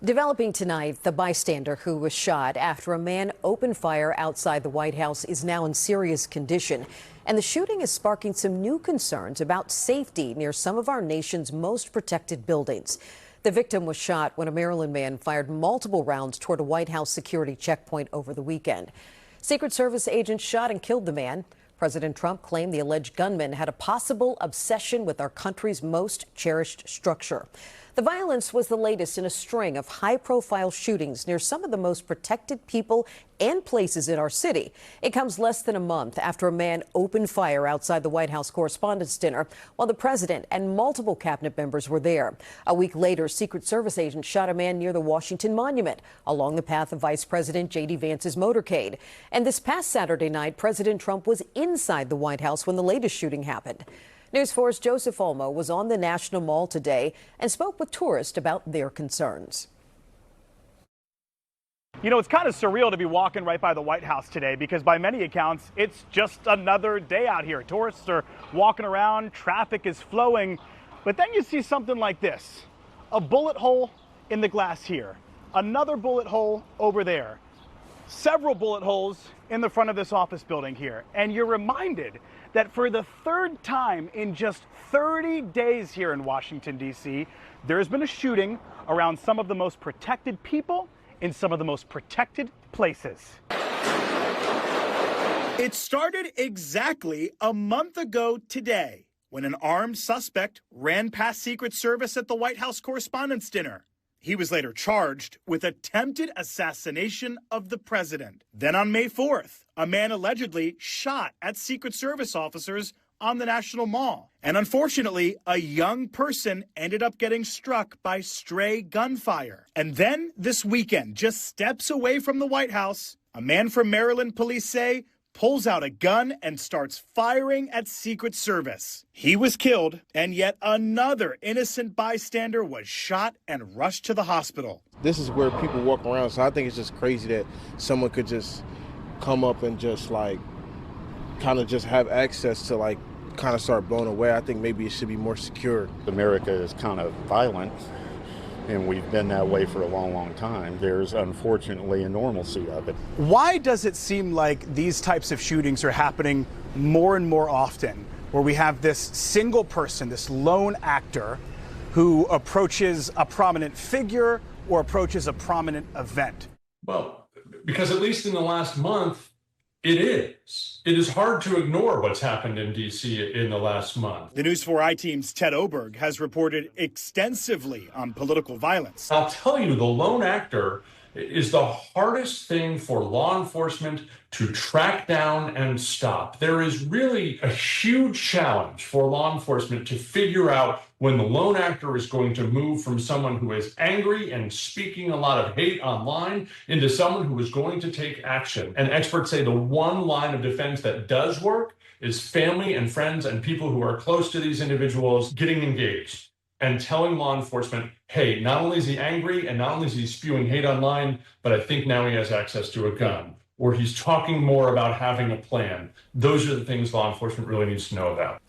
Developing tonight, the bystander who was shot after a man opened fire outside the White House is now in serious condition. And the shooting is sparking some new concerns about safety near some of our nation's most protected buildings. The victim was shot when a Maryland man fired multiple rounds toward a White House security checkpoint over the weekend. Secret Service agents shot and killed the man. President Trump claimed the alleged gunman had a possible obsession with our country's most cherished structure. The violence was the latest in a string of high-profile shootings near some of the most protected people and places in our city. It comes less than a month after a man opened fire outside the White House Correspondents' Dinner while the president and multiple cabinet members were there. A week later, Secret Service agents shot a man near the Washington Monument along the path of Vice President J.D. Vance's motorcade. And this past Saturday night, President Trump was inside the White House when the latest shooting happened. News 4's Joseph Olmo was on the National Mall today and spoke with tourists about their concerns. You know, it's kind of surreal to be walking right by the White House today because by many accounts, it's just another day out here. Tourists are walking around, traffic is flowing, but then you see something like this. A bullet hole in the glass here, another bullet hole over there, several bullet holes in the front of this office building here. And you're reminded that for the third time in just 30 days here in Washington, D.C., there's been a shooting around some of the most protected people in some of the most protected places. It started exactly a month ago today when an armed suspect ran past Secret Service at the White House Correspondents' Dinner. He was later charged with attempted assassination of the president. Then on May 4th, a man allegedly shot at Secret Service officers on the National Mall. And unfortunately, a young person ended up getting struck by stray gunfire. And then this weekend, just steps away from the White House, a man from Maryland, police say, pulls out a gun and starts firing at Secret Service. He was killed, and yet another innocent bystander was shot and rushed to the hospital. This is where people walk around, so I think it's just crazy that someone could just come up and just kind of just have access to kind of start blowing away. I think maybe it should be more secure. America is kind of violent, and we've been that way for a long, long time. There's unfortunately a normalcy of it. Why does it seem like these types of shootings are happening more and more often, where we have this single person, this lone actor, who approaches a prominent figure or approaches a prominent event? Well, because at least in the last month, it is. It is hard to ignore what's happened in D.C. in the last month. The News 4 I-Team's Ted Oberg has reported extensively on political violence. I'll tell you, the lone actor is the hardest thing for law enforcement to track down and stop. There is really a huge challenge for law enforcement to figure out when the lone actor is going to move from someone who is angry and speaking a lot of hate online into someone who is going to take action. And experts say the one line of defense that does work is family and friends and people who are close to these individuals getting engaged and telling law enforcement, hey, not only is he angry and not only is he spewing hate online, but I think now he has access to a gun, or he's talking more about having a plan. Those are the things law enforcement really needs to know about.